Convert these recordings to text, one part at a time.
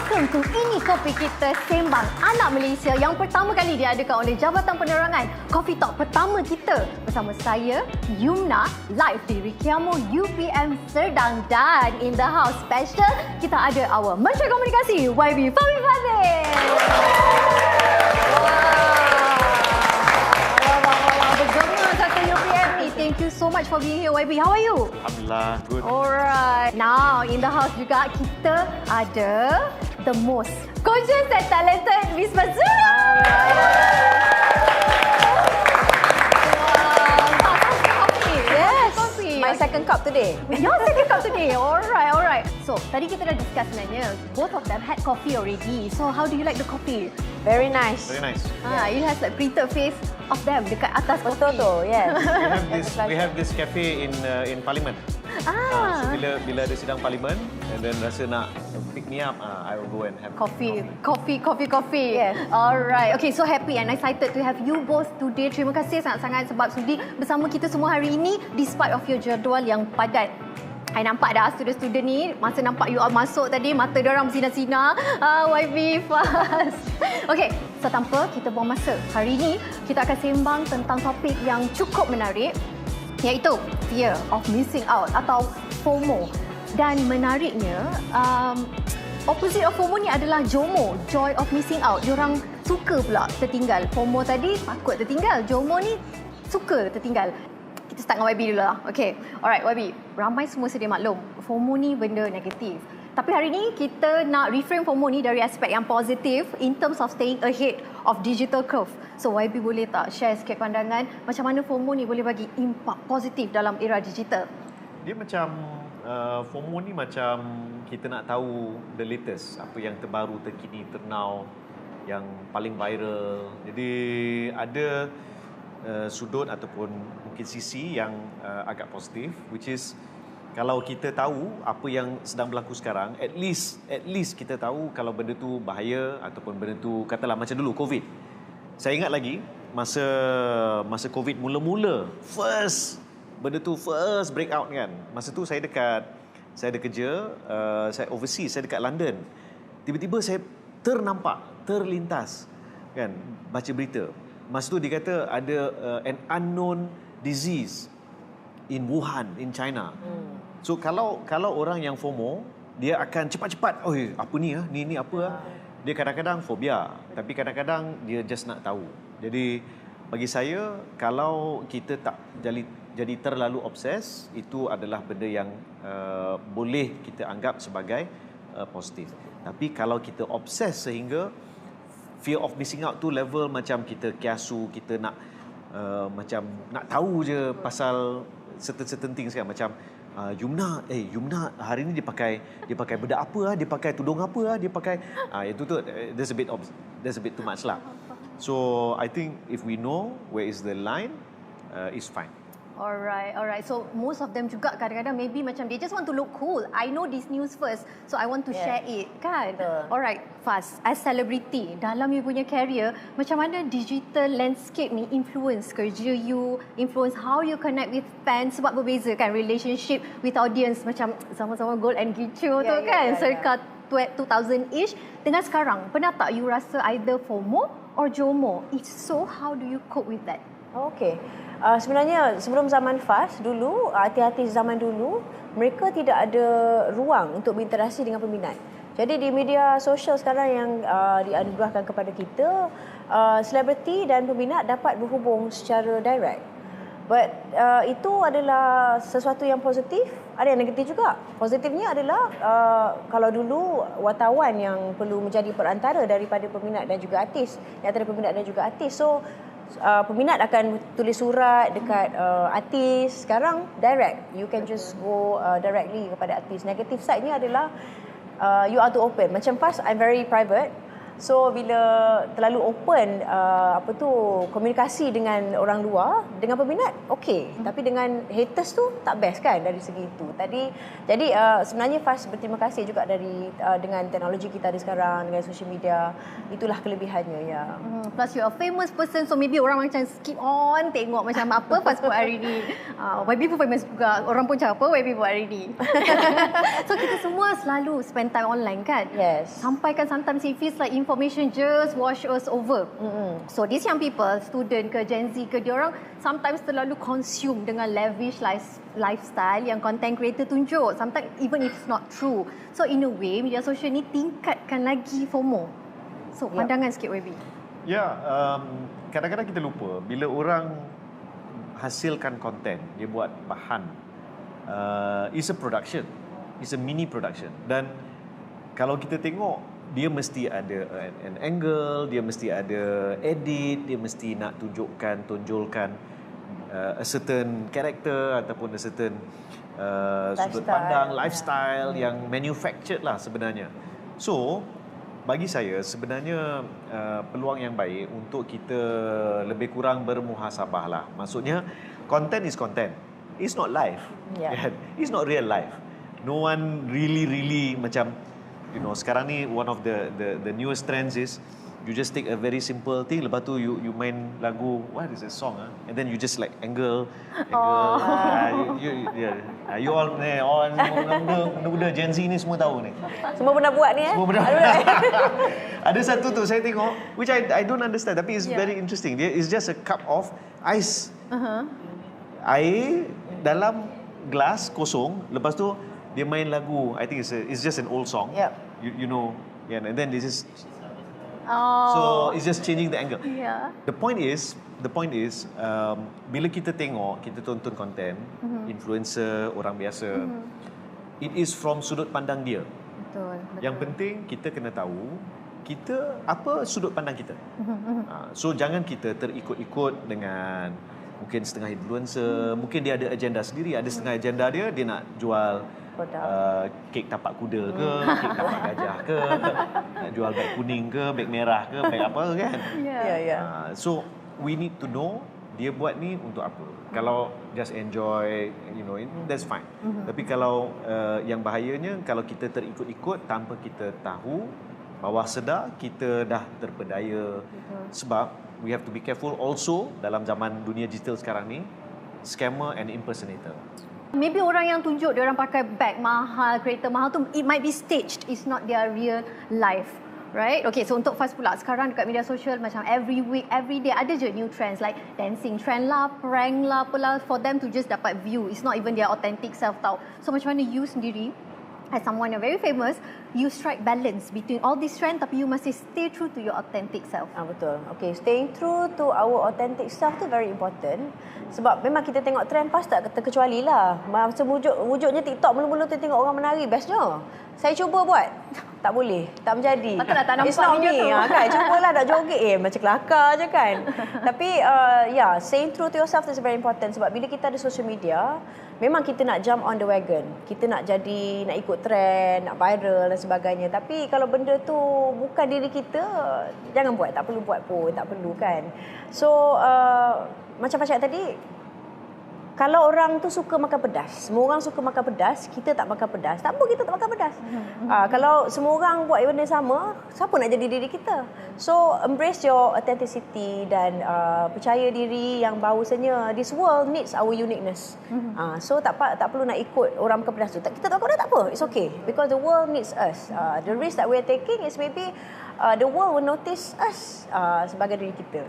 Welcome to Ini Kopi Kita Sembang Anak Malaysia yang pertama kali diadakan oleh Jabatan Penerangan. Coffee Talk pertama kita bersama saya, Yumna, live di Rikiamo UPM Serdang, dan in the house special kita ada our Menteri Komunikasi YB Fahmi Fadzil. Bergema satu UPM ni. Thank you so much for being here, YB. How are you? Alhamdulillah, good. Alright. Now, in the house juga kita ada the most gorgeous and talented Miss Mazura. Yes, my second cup today. Your second cup today. Alright. So, tadi kita dah discuss sebenarnya. Both of them had coffee already. So, how do you like the coffee? Very nice. Very nice. It has like printed face of them dekat atas Betul kopi. tu, yes. We have this cafe in Parliament. So bila ada sidang Parlimen and then rasa nak pick me up, I will go and have Coffee. Yes. Alright. Okay, so happy and excited to have you both today. Terima kasih sangat-sangat sebab sudi bersama kita semua hari ini despite of your jadual yang padat. I nampak dah student-student ni, masa nampak you all masuk tadi, mata diorang bersinar-sinar. YB fast. Okay, so tanpa kita buang masa, hari ini kita akan sembang tentang topik yang cukup menarik, iaitu fear of missing out atau FOMO. Dan menariknya, opposite of FOMO ni adalah JOMO, joy of missing out. Diorang suka pula tertinggal. FOMO tadi takut tertinggal, JOMO ni suka tertinggal. Kita start dengan YB dulu lah. Okay, alright YB. Ramai semua sedia maklum, FOMO ni benda negatif. Tapi hari ni kita nak reframe FOMO ni dari aspek yang positif in terms of staying ahead of digital curve. So YB boleh tak share sikit pandangan macam mana FOMO ni boleh bagi impak positif dalam era digital? Dia macam FOMO ni macam kita nak tahu the latest, apa yang terbaru, terkini, ternow, yang paling viral. Jadi ada sudut ataupun mungkin sisi yang agak positif, which is kalau kita tahu apa yang sedang berlaku sekarang, at least kita tahu kalau benda tu bahaya ataupun benda tu katalah macam dulu COVID. Saya ingat lagi masa COVID mula-mula, benda tu first breakout kan. Masa tu saya ada kerja, saya overseas, saya dekat London. Tiba-tiba saya terlintas kan baca berita. Masa tu dia kata ada an unknown disease in Wuhan, in China. So kalau orang yang FOMO, dia akan cepat-cepat, apa ni ni apa. Dia kadang-kadang fobia, tapi kadang-kadang dia just nak tahu. Jadi bagi saya, kalau kita tak jadi terlalu obses, itu adalah benda yang boleh kita anggap sebagai positif. Tapi kalau kita obses sehingga fear of missing out tu level macam kita kiasu, kita nak macam nak tahu je pasal certain things kan, macam Yumna hari ni dia pakai bedak apa, dia pakai tudung apa, dia pakai itu tu there's a bit too much lah. So I think if we know where is the line, it's fine. Alright. So most of them juga kadang-kadang maybe macam they just want to look cool. I know this news first, so I want to share it, kan? Alright, Faz, as celebrity dalam you punya career, macam mana digital landscape ni influence kerja you, influence how you connect with fans, sebab berbeza kan relationship with audience macam sama-sama Gold and Gicho tu kan, circa 2000-ish dengan sekarang. Pernah tak you rasa either FOMO or JOMO? If so, how do you cope with that? Okay. Sebenarnya sebelum zaman fast dulu, artis-artis zaman dulu, mereka tidak ada ruang untuk berinteraksi dengan peminat. Jadi di media sosial sekarang yang dianugerahkan kepada kita, selebriti dan peminat dapat berhubung secara direct. But itu adalah sesuatu yang positif, ada yang negatif juga. Positifnya adalah kalau dulu wartawan yang perlu menjadi perantara daripada peminat dan juga artis, antara peminat dan juga artis. So peminat akan tulis surat dekat artis. Sekarang direct, you can just go directly kepada artis. Negative side ni adalah you are too open. Macam Faz, I'm very private. So bila terlalu open komunikasi dengan orang luar, dengan peminat okey, tapi dengan haters tu tak best kan dari segi itu. Jadi sebenarnya Faz berterima kasih juga dengan teknologi kita ada sekarang, dengan social media. Itulah kelebihannya ya. Plus you're a famous person, so maybe orang macam skip on tengok macam apa Faz buat hari ni. YB pun famous juga, orang pun cakap apa YB buat hari ni. So kita semua selalu spend time online kan. Yes. Sampai kan sometimes it feels like information just wash us over. So these young people, student ke Gen Z ke, diorang sometimes terlalu consume dengan lavish lifestyle yang content creator tunjuk. Sometimes even if it's not true. So in a way media sosial ni tingkatkan lagi FOMO. So pandangan sikit YB. Ya, kadang-kadang kita lupa bila orang hasilkan konten, dia buat bahan, it's a production, it's a mini production. Dan kalau kita tengok, dia mesti ada an angle, dia mesti ada edit, dia mesti nak tonjolkan a certain character ataupun a certain sudut pandang, lifestyle yang manufactured lah sebenarnya. So, bagi saya sebenarnya peluang yang baik untuk kita lebih kurang bermuhasabah lah. Maksudnya, content is content. It's not life. Yeah. It's not real life. No one really macam, sekarang ni one of the newest trends is you just take a very simple thing, lepas tu you main lagu, what is a song, and then you just like angle. You all muda Gen Z ni semua tahu ni. Semua pernah buat ni Semua pernah. Ada satu tu saya tengok, which I don't understand, tapi it's very interesting. It's just a cup of ice. Air dalam gelas kosong, lepas tu dia main lagu. I think it's just an old song. Yep. You know, and then this is. So it's just changing the angle. Yeah. The point is, bila kita tengok, kita tonton konten, influencer, orang biasa, it is from sudut pandang dia. Betul. Yang penting kita kena tahu kita apa sudut pandang kita. So jangan kita terikut-ikut dengan mungkin setengah influencer, mungkin dia ada agenda sendiri, ada setengah agenda dia nak jual kek tapak kuda ke, kek tapak gajah ke, nak jual beg kuning ke, beg merah ke, beg apa kan. So we need to know dia buat ni untuk apa. Kalau just enjoy, that's fine. Tapi kalau yang bahayanya kalau kita terikut-ikut tanpa kita tahu, bawah sedar kita dah terpedaya. Sebab we have to be careful also dalam zaman dunia digital sekarang ni, scammer and impersonator. Maybe orang yang tunjuk dia orang pakai bag mahal, kereta mahal tu, it might be staged. It's not their real life. Right? Okay, so untuk Faz pula, sekarang dekat media sosial macam every week, every day ada je new trends like dancing trend lah, prank lah, apalah, for them to just dapat view. It's not even their authentic self tau. So macam mana you sendiri, as someone yang very famous, you strike balance between all these trend tapi you masih stay true to your authentic self. Betul. Okay, staying true to our authentic self tu very important. Sebab memang kita tengok trend pasti tak terkecuali lah. Masa wujudnya TikTok mula-mula tu tengok orang menari, bestnya. Saya cuba buat. Tak boleh, tak menjadi. Patutlah tak nampak It's not video me, tu. Kan? Cubalah nak joget, macam kelakar je kan. Tapi staying true to yourself is very important. Sebab bila kita ada social media, memang kita nak jump on the wagon. Kita nak ikut trend, nak viral dan sebagainya. Tapi kalau benda tu bukan diri kita, jangan buat. Tak perlu buat pun, tak perlu kan. So, macam Pak Cak tadi, kalau orang tu suka makan pedas, semua orang suka makan pedas, kita tak makan pedas, tak apa kita tak makan pedas. Kalau semua orang buat benda sama, siapa nak jadi diri kita? So, embrace your authenticity dan percaya diri yang bahawasanya this world needs our uniqueness. So, tak perlu nak ikut orang makan pedas tu. Kita tak makan pedas tak apa, it's okay. Because the world needs us. The risk that we are taking is maybe the world will notice us sebagai diri kita.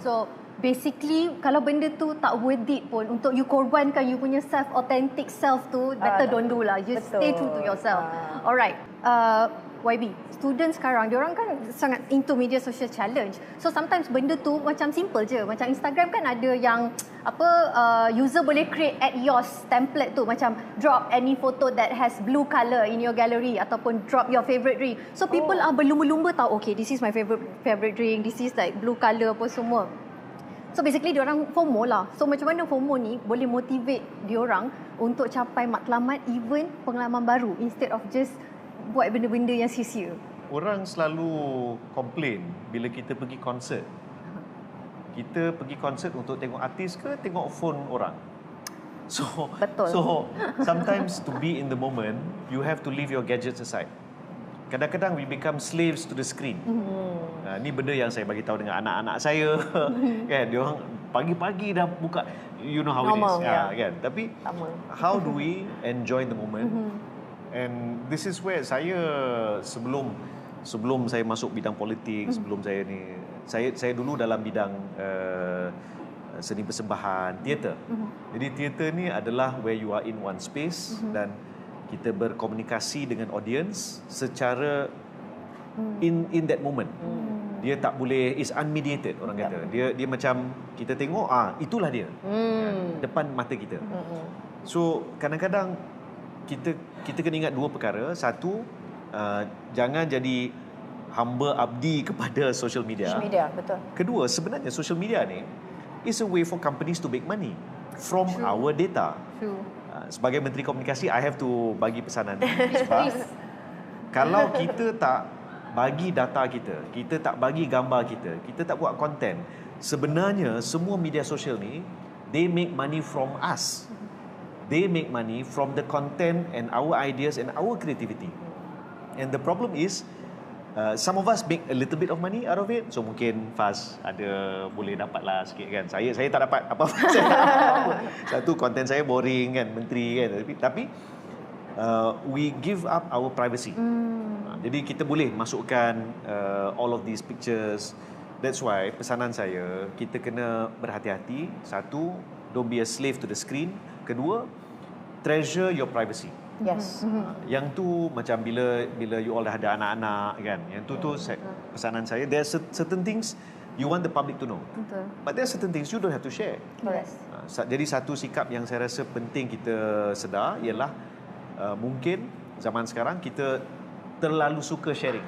So, basically kalau benda tu tak worth it pun untuk you korbankan you punya authentic self tu, better don't do lah. Just stay true to yourself. Alright, YB, student sekarang diorang kan sangat into media social challenge. So sometimes benda tu macam simple je. Macam Instagram kan ada yang user boleh create at yours template tu, macam drop any photo that has blue color in your gallery ataupun drop your favorite drink. So people are berlumba-lumba tahu, okay, this is my favorite drink, this is like blue color apa semua. So basically diorang FOMO lah. So macam mana FOMO ni boleh motivate diorang untuk capai matlamat, even pengalaman baru, instead of just buat benda-benda yang sia-sia? orang selalu komplain bila kita pergi konsert. Kita pergi konsert untuk tengok artis ke tengok phone orang? So, Betul. So sometimes to be in the moment, you have to leave your gadgets aside. Kadang-kadang we become slaves to the screen. Ni benda yang saya bagi tahu dengan anak-anak saya. Kan, dia orang pagi-pagi dah buka, you know how Normal, it is. Kan? Tapi Sama. how do we enjoy the moment? And this is where saya sebelum saya masuk bidang politik, sebelum saya ni, saya dulu dalam bidang seni persembahan, teater. Jadi teater ni adalah where you are in one space dan kita berkomunikasi dengan audience secara in that moment. Dia tak boleh, is unmediated orang kata. Dia macam kita tengok, itulah dia. Depan mata kita. So kadang-kadang kita kena ingat dua perkara. Satu, jangan jadi hamba abdi kepada social media. Social media, betul. Kedua, sebenarnya social media ni is a way for companies to make money from our data. True. Sebagai Menteri Komunikasi, I have to bagi pesanan ni. Sebab kalau kita tak bagi data kita tak bagi gambar kita tak buat konten, sebenarnya semua media sosial ni, they make money from us. They make money from the content and our ideas and our creativity. And the problem is, some of us make a little bit of money out of it. So mungkin Faz ada boleh dapat lah sikit kan. Saya tak dapat apa-apa. Saya tak dapat apa-apa. Satu, konten saya boring kan, menteri kan. Tapi we give up our privacy. Jadi kita boleh masukkan all of these pictures. That's why pesanan saya, kita kena berhati-hati. Satu, don't be a slave to the screen. Kedua, treasure your privacy. Yes. Yang tu macam bila you all dah ada anak-anak kan. Yang tu pesanan saya, there are certain things you want the public to know. Betul. But there are certain things you don't have to share. Correct. Jadi satu sikap yang saya rasa penting kita sedar ialah mungkin zaman sekarang kita terlalu suka sharing.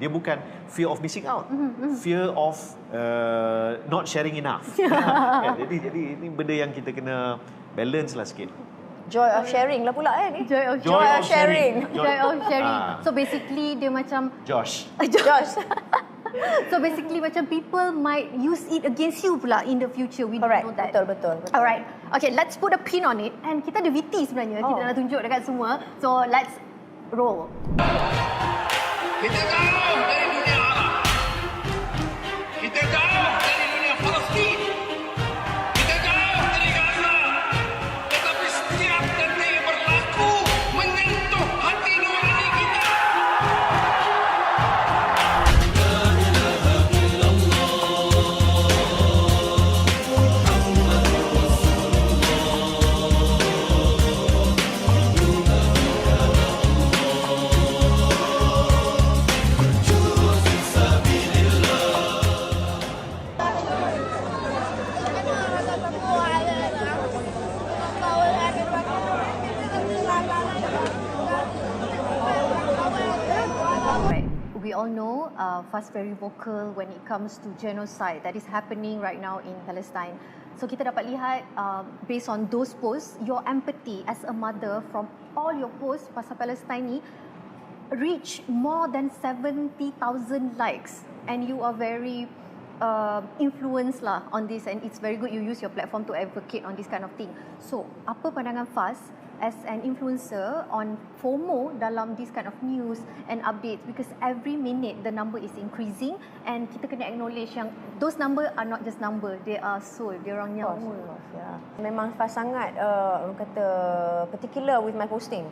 Dia bukan fear of missing out, fear of not sharing enough. Kan? Jadi ini benda yang kita kena balance lah sikit. Joy of sharing lah pula ni. Joy of Joy of sharing. Joy of sharing. So basically dia macam Josh. Josh. So basically macam people might use it against you pula in the future. We Correct. don't know that. Betul. Alright. Okay, let's put a pin on it. And kita ada VT sebenarnya. Kita nak tunjuk dekat semua. So let's roll. Kita jauh dari dunia Arab. Kita jauh dari dunia Palestin. Kita jauh dari Gaza. Tetapi setiap detik berlaku menyentuh hati nurani kita. Right. We all know Faz very vocal when it comes to genocide that is happening right now in Palestine. So kita dapat lihat based on those posts, your empathy as a mother from all your posts pasal Palestine ni reach more than 70,000 likes, and you are very influenced lah on this, and it's very good you use your platform to advocate on this kind of thing. So apa pandangan Faz as an influencer on FOMO dalam this kind of news and updates, because every minute the number is increasing and kita kena acknowledge yang those number are not just number, they are soul, dia orang nyawa. Ya. Memang Faz sangat orang kata particular with my posting.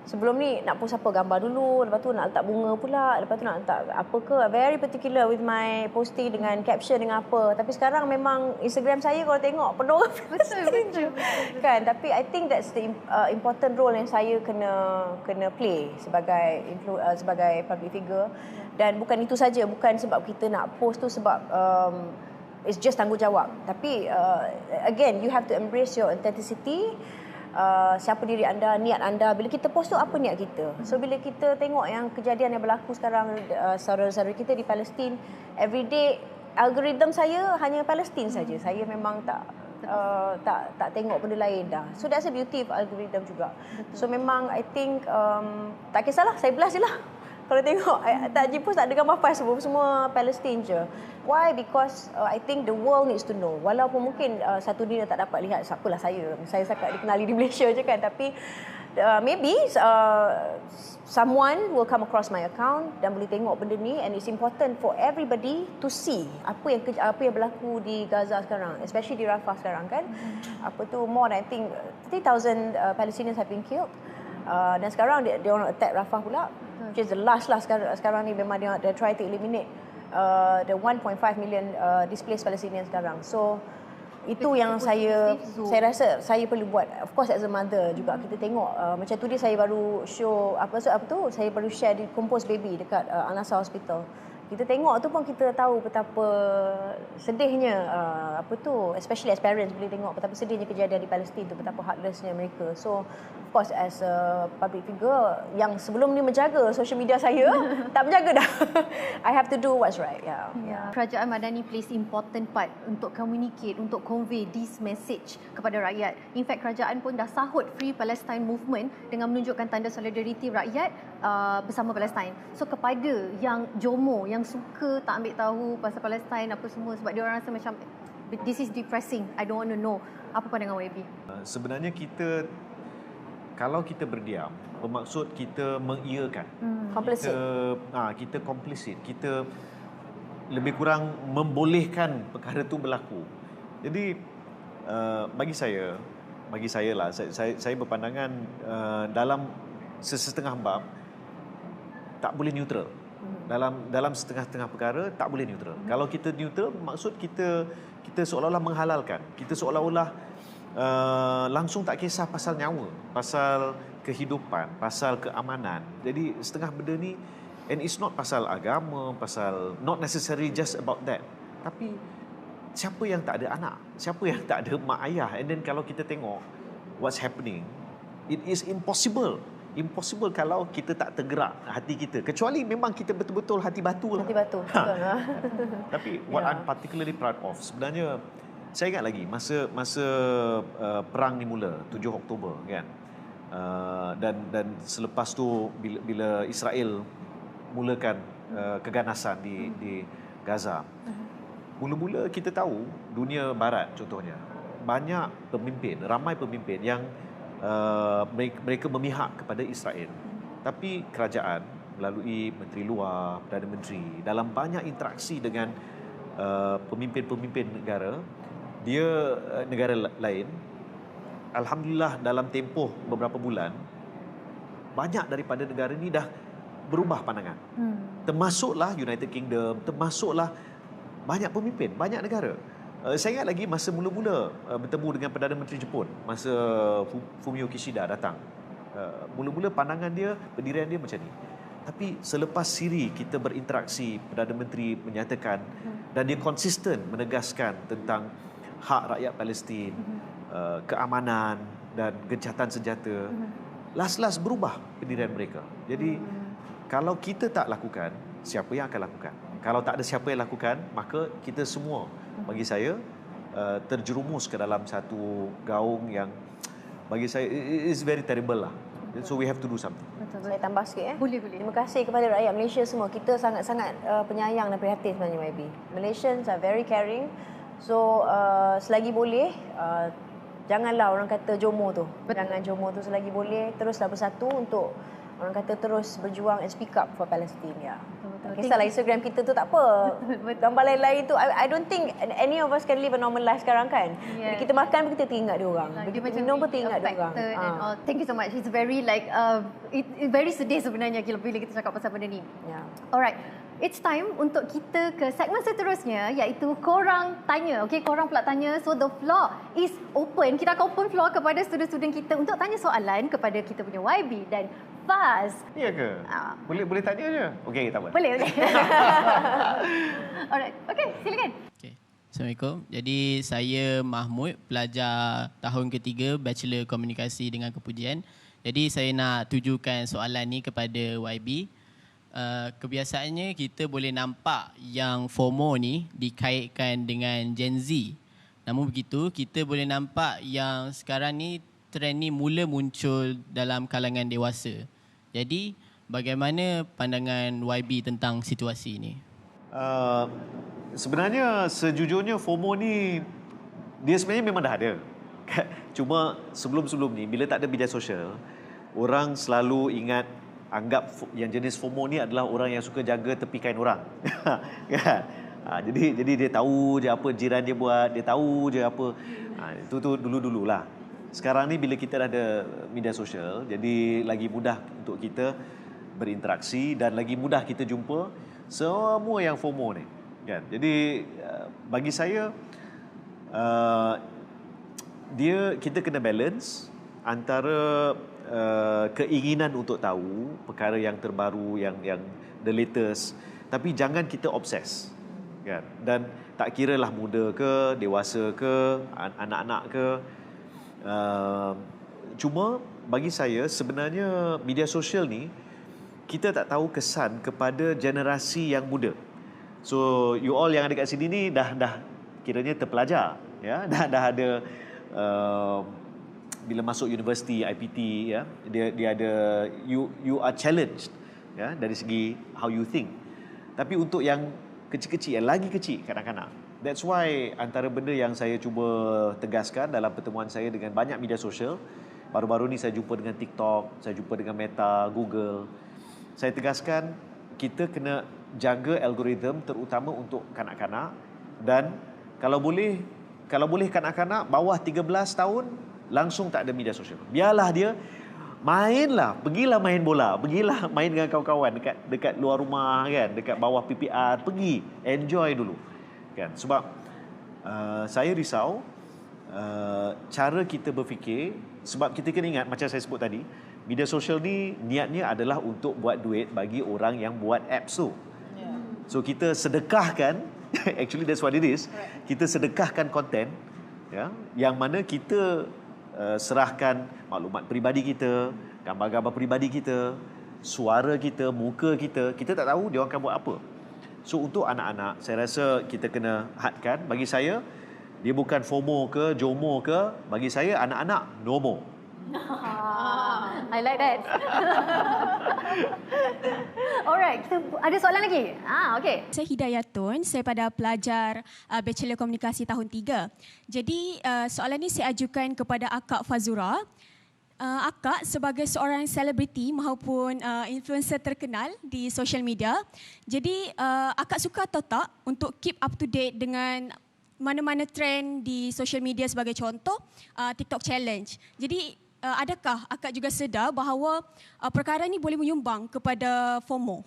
Sebelum ni nak post apa, gambar dulu, lepas tu nak letak bunga pula, lepas tu nak letak apa ke, very particular with my posting dengan caption dengan apa. Tapi sekarang memang Instagram saya kalau tengok penuh Betul. kan. Tapi I think that's the important role yang saya kena play sebagai sebagai public figure. Dan bukan itu saja, bukan sebab kita nak post tu sebab it's just tanggungjawab. Tapi again, you have to embrace your authenticity. Siapa diri anda, niat anda. Bila kita post tu, apa niat kita? So bila kita tengok yang kejadian yang berlaku sekarang, saudara-saudara kita di Palestin, everyday algoritma saya hanya Palestin saja. Saya memang tak tengok benda lain dah. So that's the beauty of algoritma juga. So memang I think tak kisahlah, saya belas je lah. Kalau tengok takjil pun tak ada gambar PAS, semua Palestin je. Why? Because I think the world needs to know. Walaupun mungkin satu dunia tak dapat lihat, siapalah saya sangat dikenali di Malaysia je kan, tapi maybe someone will come across my account dan boleh tengok benda ni, and it's important for everybody to see apa yang berlaku di Gaza sekarang, especially di Rafah sekarang kan. Apa tu, more than I think 3,000 Palestinians have been killed. Dan sekarang dia orang attack Rafah pula, which is the last lah sekarang ni. Memang dia try to eliminate the 1.5 million displaced Palestinians sekarang. So itu yang saya rasa saya perlu buat. Of course as a mother juga kita tengok macam tu dia, saya baru show saya baru share di Compose Baby dekat Al-Nassar Hospital. Kita tengok tu pun kita tahu betapa sedihnya especially as parents boleh tengok betapa sedihnya kejadian di Palestin tu, betapa heartlessnya mereka. So of course as a public figure yang sebelum ni menjaga social media saya tak menjaga dah. I have to do what's right. Yeah. Kerajaan Madani plays important part untuk communicate, untuk convey this message kepada rakyat. In fact, kerajaan pun dah sahut Free Palestine Movement dengan menunjukkan tanda solidariti rakyat bersama Palestin. So kepada yang jomo, yang suka tak ambil tahu pasal Palestin apa semua, sebab dia orang rasa macam this is depressing, I don't want to know. Apa pandangan YB? Sebenarnya kalau kita berdiam, bermaksud kita mengiyakan. Complicit. Kita complicit. Kita lebih kurang membolehkan perkara itu berlaku. Jadi bagi saya lah, saya berpandangan dalam sesetengah bab tak boleh neutral. Dalam setengah-setengah perkara tak boleh neutral. Kalau kita neutral, maksud kita seolah-olah menghalalkan. Kita seolah-olah langsung tak kisah pasal nyawa, pasal kehidupan, pasal keamanan. Jadi setengah benda ni, and it's not pasal agama, pasal not necessarily just about that. Tapi siapa yang tak ada anak? Siapa yang tak ada mak ayah? And then kalau kita tengok what's happening, it is impossible kalau kita tak tergerak hati kita. Kecuali memang kita betul-betul hati batu lah. Hati batu, betul. Tapi what I'm particularly proud of, sebenarnya saya ingat lagi masa perang ni mula 7 Oktober kan. Dan selepas tu bila Israel mulakan keganasan di Gaza. Mula-mula kita tahu dunia barat contohnya, ramai pemimpin yang mereka memihak kepada Israel. Tapi kerajaan melalui Menteri Luar, Perdana Menteri, dalam banyak interaksi dengan pemimpin-pemimpin negara lain, alhamdulillah dalam tempoh beberapa bulan, banyak daripada negara ni dah berubah pandangan. Termasuklah United Kingdom, termasuklah banyak pemimpin, banyak negara. Saya ingat lagi masa mula-mula bertemu dengan Perdana Menteri Jepun, masa Fumio Kishida datang. Mula-mula pandangan dia, pendirian dia macam ni. Tapi selepas siri kita berinteraksi, Perdana Menteri menyatakan dan dia konsisten menegaskan tentang hak rakyat Palestin, keamanan dan gencatan senjata. Last berubah pendirian mereka. Jadi kalau kita tak lakukan, siapa yang akan lakukan? Kalau tak ada siapa yang lakukan, maka kita semua, bagi saya, terjerumus ke dalam satu gaung yang bagi saya is very terrible lah. So we have to do something. Betul. Saya tambah sikit. Boleh. Terima kasih kepada rakyat Malaysia semua. Kita sangat-sangat penyayang dan prihatin sebenarnya, YB. Malaysians are very caring. So selagi boleh, janganlah orang kata jomo tu. Jangan jomo tu selagi boleh. Teruslah bersatu untuk orang kata terus berjuang and speak up for Palestine. Ya. Kisahlah Instagram kita tu tak apa. Gambar lain-lain tu, I don't think any of us can live a normal life sekarang kan. Yeah. Bila kita makan pun kita teringat dia orang. Bila kita minum pun teringat dia orang. Thank you so much. It's very very sedih sebenarnya bila kita cakap pasal benda ni. Yeah. Alright. It's time untuk kita ke segmen seterusnya, iaitu korang tanya. Okay, korang pula tanya. So the floor is open. Kita akan open floor kepada student-student kita untuk tanya soalan kepada kita punya YB dan Faz. Ya ke? Boleh tanya je? Okey, tak apa. Boleh. Alright. Okay, silakan. Okay. Assalamualaikum. Jadi saya Mahmud, pelajar tahun ketiga Bachelor Komunikasi dengan Kepujian. Jadi saya nak tujukan soalan ni kepada YB. Kebiasaannya kita boleh nampak yang FOMO ni dikaitkan dengan Gen Z. Namun begitu, kita boleh nampak yang sekarang ni trend ni mula muncul dalam kalangan dewasa. Jadi, Bagaimana pandangan YB tentang situasi ini? Sebenarnya sejujurnya FOMO ni dia sebenarnya memang dah ada. Cuma sebelum-sebelum ni bila tak ada media sosial, orang selalu anggap yang jenis FOMO ni adalah orang yang suka jaga tepi kain orang. Kan? Jadi dia tahu je apa jiran dia buat, dia tahu je apa. Itu dulu-dululah. Sekarang ni bila kita dah ada media sosial, jadi lagi mudah untuk kita berinteraksi dan lagi mudah kita jumpa semua yang FOMO ni. Kan? Jadi bagi saya kita kena balance antara keinginan untuk tahu perkara yang terbaru, yang the latest, tapi jangan kita obses. Kan? Dan tak kiralah muda ke, dewasa ke, anak-anak ke. Cuma bagi saya sebenarnya media sosial ni kita tak tahu kesan kepada generasi yang muda. So you all yang ada kat sini ni dah kiranya terpelajar, ya, dah ada bila masuk universiti IPT, ya, dia ada you are challenged, ya, dari segi how you think. Tapi untuk yang kecil-kecil, yang lagi kecil, kanak-kanak, that's why antara benda yang saya cuba tegaskan dalam pertemuan saya dengan banyak media sosial, baru-baru ni saya jumpa dengan TikTok, saya jumpa dengan Meta, Google, saya tegaskan kita kena jaga algoritma terutama untuk kanak-kanak, dan kalau boleh kanak-kanak bawah 13 tahun langsung tak ada media sosial. Biarlah dia pergilah main bola, pergilah main dengan kawan-kawan dekat luar rumah, kan, dekat bawah PPR, pergi enjoy dulu, kan. Sebab saya risau cara kita berfikir, sebab kita kena ingat macam saya sebut tadi, media sosial ni niatnya adalah untuk buat duit bagi orang yang buat apps tu. So kita sedekahkan actually that's what it is. Kita sedekahkan konten, ya, yang mana kita serahkan maklumat peribadi kita, gambar-gambar peribadi kita, suara kita, muka kita. Kita tak tahu dia akan buat apa. So untuk anak-anak, saya rasa kita kena hadkan. Bagi saya, dia bukan FOMO ke, JOMO ke. Bagi saya, anak-anak, NOMO. I like that. Alright, kita ada soalan lagi? Okay. Saya Hidayatun, saya pada pelajar Bachelor Komunikasi tahun 3. Jadi soalan ini saya ajukan kepada Akak Fazura. Akak sebagai seorang selebriti maupun influencer terkenal di social media. Jadi Akak suka atau tak untuk keep up to date dengan mana-mana trend di social media, sebagai contoh TikTok Challenge. Jadi adakah Akak juga sedar bahawa perkara ini boleh menyumbang kepada FOMO?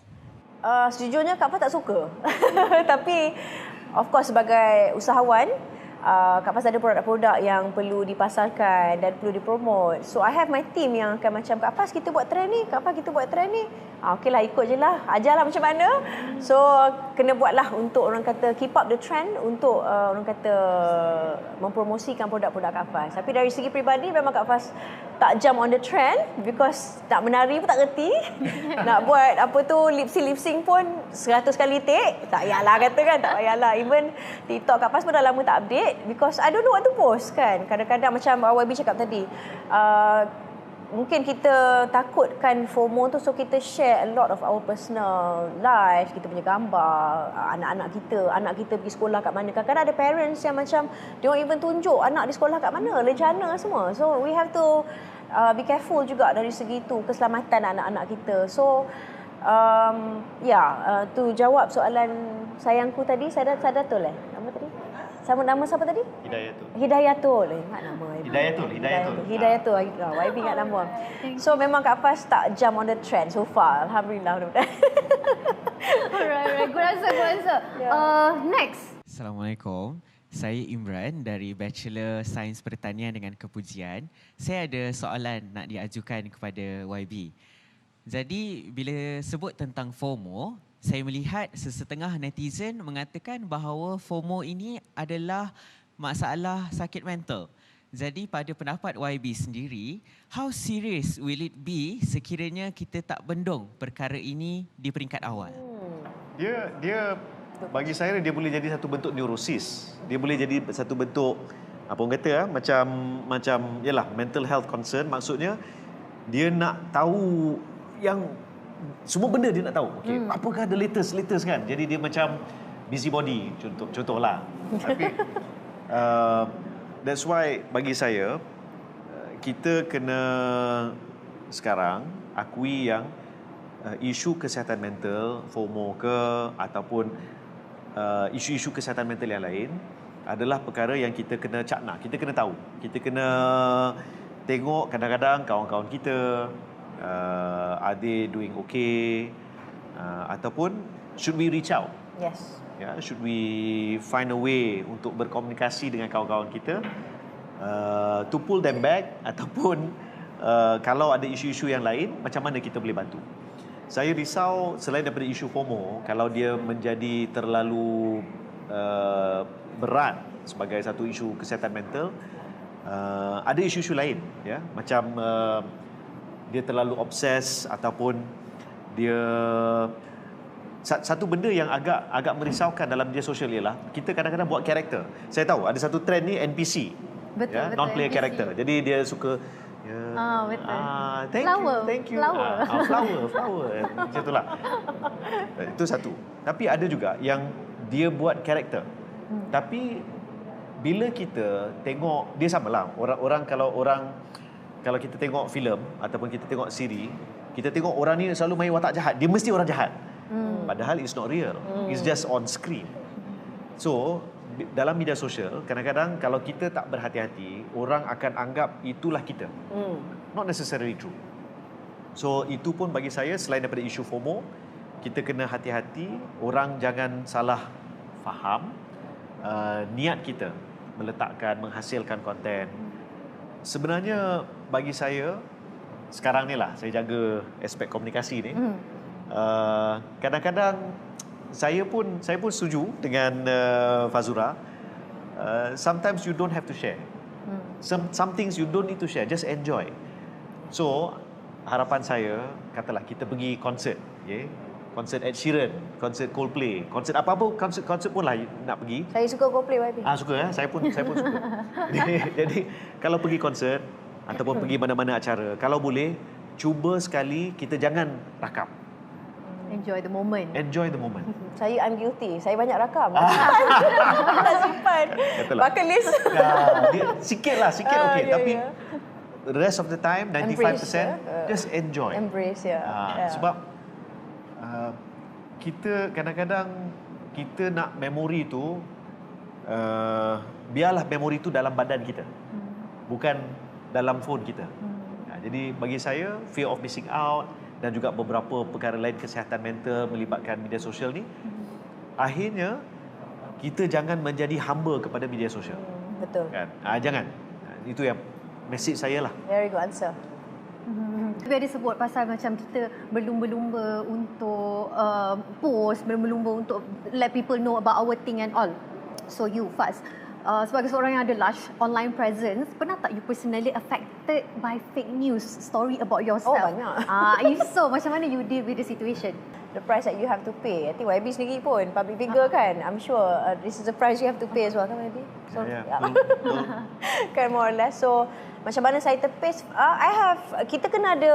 Sejujurnya Kak Faz tak suka. Tapi of course sebagai usahawan, Kak Faz ada produk-produk yang perlu dipasarkan dan perlu dipromot. So I have my team yang akan macam, Kak Faz kita buat trend ni, Kak Faz kita buat trend ni. Okeylah, ikut je lah, ajarlah macam mana. So kena buatlah untuk orang kata keep up the trend, untuk orang kata mempromosikan produk-produk Kak Faz. Tapi dari segi peribadi memang Kak Faz tak jump on the trend because nak menari pun tak reti. Nak buat apa tu lip sync pun 100 kali take, tak payahlah kata kan, tak payahlah. Even TikTok Kak Faz pun dah lama tak update because I don't know what to post kan. Kadang-kadang macam YB cakap tadi, mungkin kita takutkan FOMO tu, so kita share a lot of our personal life, kita punya gambar, anak kita pergi sekolah kat mana. Kadang-kadang ada parents yang macam they don't even tunjuk anak di sekolah kat mana, lejana semua. So we have to be careful juga dari segi tu, keselamatan anak-anak kita. So tu jawab soalan sayangku tadi. Saya dah betul nama tadi? Nama siapa tadi? Hidayatul. Ingat nama. Hidayatul. YB ingat nama. So memang Kak Faz tak jump on the trend so far. Alhamdulillah. Alright. Good answer. Yeah. Next. Assalamualaikum. Saya Imran dari Bachelor Sains Pertanian dengan Kepujian. Saya ada soalan nak diajukan kepada YB. Jadi bila sebut tentang FOMO, saya melihat sesetengah netizen mengatakan bahawa FOMO ini adalah masalah sakit mental. Jadi pada pendapat YB sendiri, how serious will it be sekiranya kita tak bendung perkara ini di peringkat awal? Dia bagi saya dia boleh jadi satu bentuk neurosis. Dia boleh jadi satu bentuk apa orang kata macam yalah mental health concern. Maksudnya dia nak tahu yang semua benda dia nak tahu. Okey, apakah the latest kan? Jadi dia macam busybody contohlah. Tapi that's why bagi saya kita kena sekarang akui yang isu kesihatan mental, FOMO ke ataupun isu-isu kesihatan mental yang lain adalah perkara yang kita kena cakna, kita kena tahu. Kita kena tengok kadang-kadang kawan-kawan kita are they doing okay, ataupun should we reach out? Yes. Ya, should we find a way untuk berkomunikasi dengan kawan-kawan kita to pull them back, ataupun kalau ada isu-isu yang lain macam mana kita boleh bantu. Saya risau selain daripada isu FOMO, kalau dia menjadi terlalu berat sebagai satu isu kesihatan mental, ada isu-isu lain, ya, macam dia terlalu obses ataupun dia satu benda yang agak merisaukan dalam media sosial ialah kita kadang-kadang buat karakter. Saya tahu ada satu trend ni NPC, Betul, non player NPC. character. Jadi dia suka Betul. thank you. Flower. Macam itulah. Itu satu. Tapi ada juga yang dia buat karakter. Tapi bila kita tengok, dia samalah. Orang kalau kita tengok filem ataupun kita tengok siri, kita tengok orang ni selalu main watak jahat. Dia mesti orang jahat. Padahal it's not real. It's just on screen. So, dalam media sosial, kadang-kadang kalau kita tak berhati-hati, orang akan anggap itulah kita. Not necessarily true. So, itu pun bagi saya, selain daripada isu FOMO, kita kena hati-hati, orang jangan salah faham niat kita menghasilkan konten. Sebenarnya bagi saya, sekarang ni lah, saya jaga aspek komunikasi ni. Kadang-kadang saya pun setuju dengan Fazura. Sometimes you don't have to share. Some things you don't need to share, just enjoy. So harapan saya, katalah kita pergi konsert, okay? Konsert Ed Sheeran, konsert Coldplay, konsert apa-apa, konsert pun lah nak pergi. Saya suka Coldplay, YB. Suka ya, saya pun suka. Jadi kalau pergi konsert ataupun pergi mana-mana acara, kalau boleh cuba sekali kita jangan rakam. Enjoy the moment. Enjoy the moment. I'm guilty. Saya banyak rakam. Tak simpan. Bucket list. Sikit okey. Tapi the rest of the time, 95%, Embrace, just enjoy. Embrace, Sebab kita kadang-kadang kita nak memori tu, biarlah memori tu dalam badan kita, bukan dalam phone kita. Jadi bagi saya, fear of missing out dan juga beberapa perkara lain kesihatan mental melibatkan media sosial ni, akhirnya kita jangan menjadi hamba kepada media sosial. Betul. Kan? Jangan. Itu yang message saya lah. Very good answer. Tapi ada sebut pasal macam kita berlumba-lumba untuk post, berlumba-lumba untuk let people know about our thing and all. So you, Faz, sebagai seorang yang ada large online presence, pernah tak you personally affected by fake news story about yourself? Oh, banyak. If so, macam mana you deal with the situation? The price that you have to pay. I think YB sendiri pun public figure kan. I'm sure this is the price you have to pay as well kan YB? So, Betul. kan more or less. So macam mana saya tepis, kita kena ada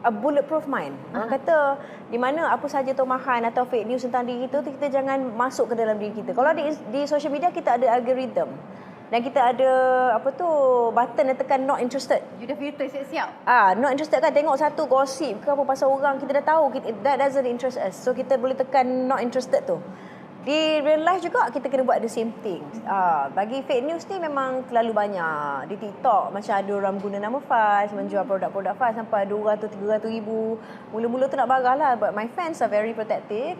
a bulletproof mind. Orang kata di mana apa saja tomahan atau fake news tentang diri kita tu, kita jangan masuk ke dalam diri kita. Kalau di social media kita ada algorithm dan kita ada button yang tekan not interested. You dah filter siap-siap? Not interested kan, tengok satu gosip ke apa pasal orang, kita dah tahu that doesn't interest us. So kita boleh tekan not interested tu. Di real life juga kita kena buat the same thing. Bagi fake news ni memang terlalu banyak. Di TikTok macam ada orang guna nama Faz, menjual produk-produk Faz sampai 200-300 ribu. Mula-mula tu nak marah lah, but my fans are very protective.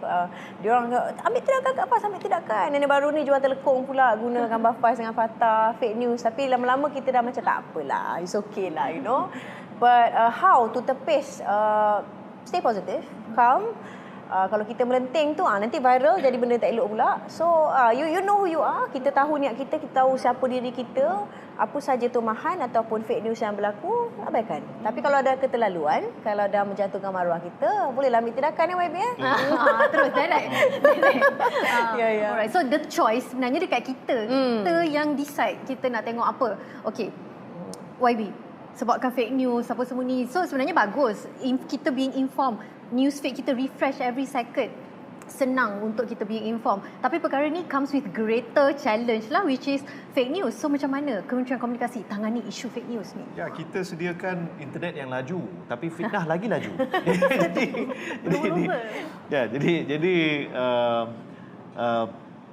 Dia orang ambil tindakan kat Faz, ambil tindakan. Nenek baru ni jual telekong pula, guna gambar Faz dengan Fatah, fake news. Tapi lama-lama kita dah macam tak apalah, it's okay lah, you know. But how to tepis, stay positive, calm. Kalau kita melenting tu nanti viral jadi benda tak elok pula. So you know who you are. Kita tahu niat kita, kita tahu siapa diri kita. Apa saja tomahan ataupun fake news yang berlaku, abaikan. Tapi kalau ada keterlaluan, kalau dah menjatuhkan maruah kita, bolehlah ambil tindakan ya YB ya. Terus direct. Ya. Alright. So the choice sebenarnya dekat kita. Kita yang decide kita nak tengok apa. Okay, YB, sebabkan fake news apa semua ni. So sebenarnya bagus kita being informed. Newsfeed kita refresh every second. Senang untuk kita being informed. Tapi perkara ni comes with greater challenge lah, which is fake news. So macam mana Kementerian Komunikasi tangani isu fake news ni? Ya, kita sediakan internet yang laju, tapi fitnah lagi laju. jadi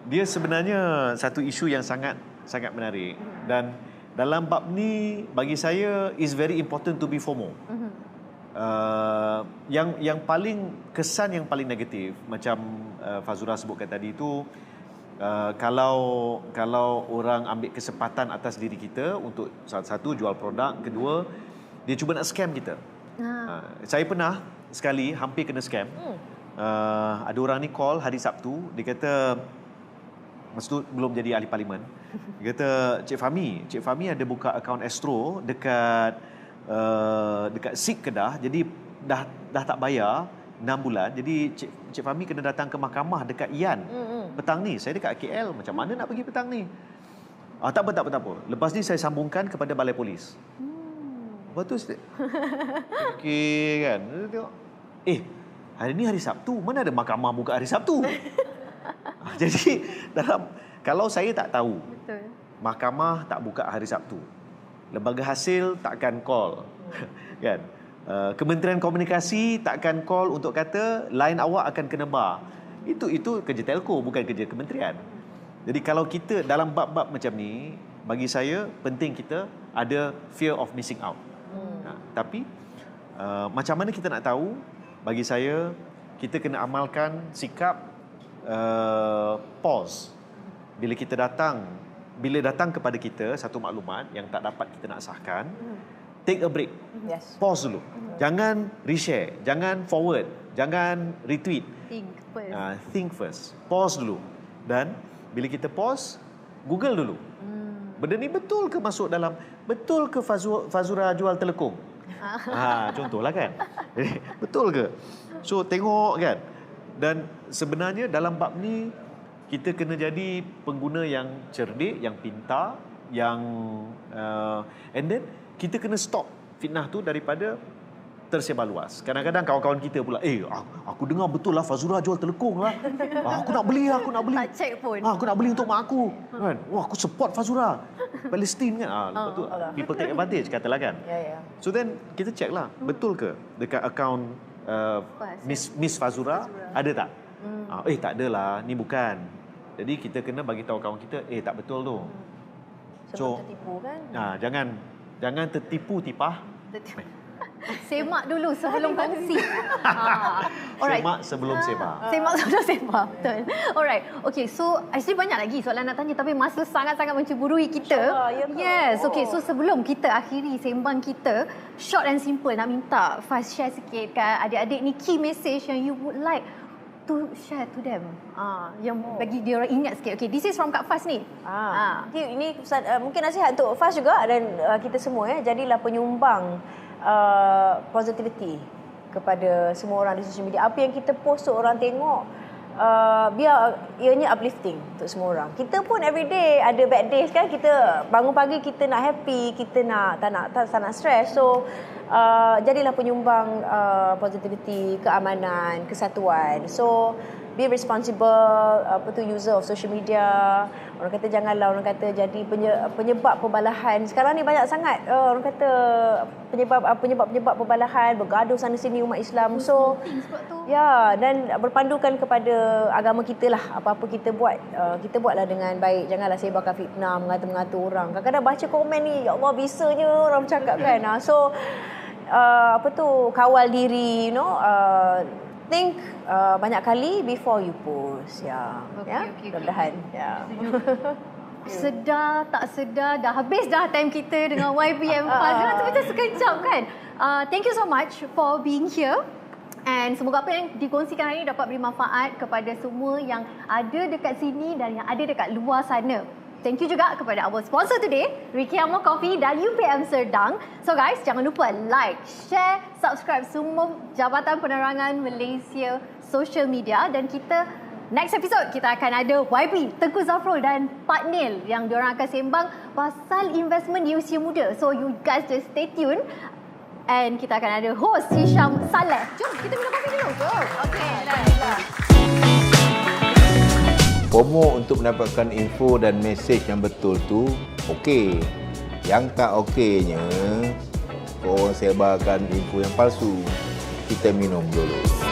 dia sebenarnya satu isu yang sangat menarik, dan dalam bab ni bagi saya is very important to be FOMO. Yang paling kesan yang paling negatif macam Fazura sebutkan tadi itu, kalau orang ambil kesempatan atas diri kita untuk satu jual produk, kedua dia cuba nak scam kita. Saya pernah sekali hampir kena scam. Ada orang ni call hari Sabtu, dia kata masa tu belum jadi ahli parlimen. Dia kata, Cik Fahmi ada buka akaun Astro dekat SIG Kedah, jadi dah tak bayar 6 bulan. Jadi Cik Fahmi kena datang ke mahkamah dekat Ian petang ni. Saya dekat KL, macam mana nak pergi petang ni? Tak apa. Lepas ni saya sambungkan kepada balai polis. Lepas tu okey kan, tengok, hari ni hari Sabtu, mana ada mahkamah buka hari Sabtu? Jadi kalau saya tak tahu, betul, mahkamah tak buka hari Sabtu, lembaga hasil takkan call, kan? Kementerian Komunikasi takkan call untuk kata line awak akan kena bar. Itu kerja telco, bukan kerja kementerian. Jadi kalau kita dalam bab-bab macam ni, bagi saya penting kita ada fear of missing out. Tapi macam mana kita nak tahu? Bagi saya kita kena amalkan sikap pause. Bila datang kepada kita satu maklumat yang tak dapat kita nak sahkan, take a break. Yes. Pause dulu. Jangan reshare, jangan forward, jangan retweet. Think first. Pause dulu. Dan bila kita pause, Google dulu. Benda ni betul ke masuk dalam, betul ke Fazura jual telekung? Contohlah kan. Betul ke? So tengok kan. Dan sebenarnya dalam bab ni kita kena jadi pengguna yang cerdik, yang pintar, yang and then kita kena stop fitnah tu daripada tersebar luas. Kadang-kadang kawan-kawan kita pula, aku dengar betul lah Fazura jual telekung lah. Aku nak beli. Tak check pun. Aku nak beli untuk mak aku. Kan? Wah, aku support Fazura. Palestin kan. Lepas tu people take advantage, katalah kan. So then kita check lah, betul ke dekat akaun Miss Fazura ada tak? Tak adalah, ni bukan. Jadi kita kena bagi tahu kawan kita, tak betul tu. Sebelum tertipu kan? Jangan tertipu tipah. Semak dulu sebelum kongsi. Semak sebelum sebar. Semak sebelum sebar. Betul. Alright. Okay, so actually banyak lagi soalan nak tanya, tapi masa sangat-sangat menceburui kita. Yes. Okay, so sebelum kita akhiri sembang kita, short and simple, nak minta Faz share sikit kan adik-adik ni key message yang you would like to share to them. Yang bagi dia orang ingat sikit. Okay, this is from Kak Faz ni. Ini mungkin nasihat untuk Faz juga dan kita semua. Jadilah penyumbang positivity kepada semua orang di social media. Apa yang kita post tu orang tengok, biar ianya uplifting untuk semua orang. Kita pun everyday ada bad days kan. Kita bangun pagi kita nak happy, kita tak nak stress. So jadilah penyumbang positivity, keamanan, kesatuan. So be responsible user of social media. Orang kata janganlah jadi penyebab perbalahan. Sekarang ni banyak sangat orang kata penyebab perbalahan, bergaduh sana sini umat Islam. So dan berpandukan kepada agama kita lah. Apa-apa kita buatlah dengan baik. Janganlah sebarkan fitnah, mengata-ngata orang. Kadang-kadang baca komen ni, ya Allah bisanya orang bercakap kan. So kawal diri, think banyak kali before you post. Mudah-mudahan. Sedar tak sedar dah habis dah time kita dengan YBM Faz. Itu macam sekejap kan. Thank you so much for being here. And semoga apa yang dikongsikan hari ini dapat beri manfaat kepada semua yang ada dekat sini dan yang ada dekat luar sana. Thank you juga kepada our sponsor today, Ricky Amo Coffee dan UPM Serdang. So guys, jangan lupa like, share, subscribe semua Jabatan Penerangan Malaysia social media, dan kita Next episode kita akan ada YB, Tengku Zafrul dan Pak Nil yang diorang akan sembang pasal investment di usia muda. So you guys just stay tune. And kita akan ada host Hisham Saleh. Jom kita minum kopi dulu. Jom. Okay, lah. FOMO untuk mendapatkan info dan mesej yang betul tu okey. Yang tak okeynya orang sebarkan info yang palsu. Kita minum dulu.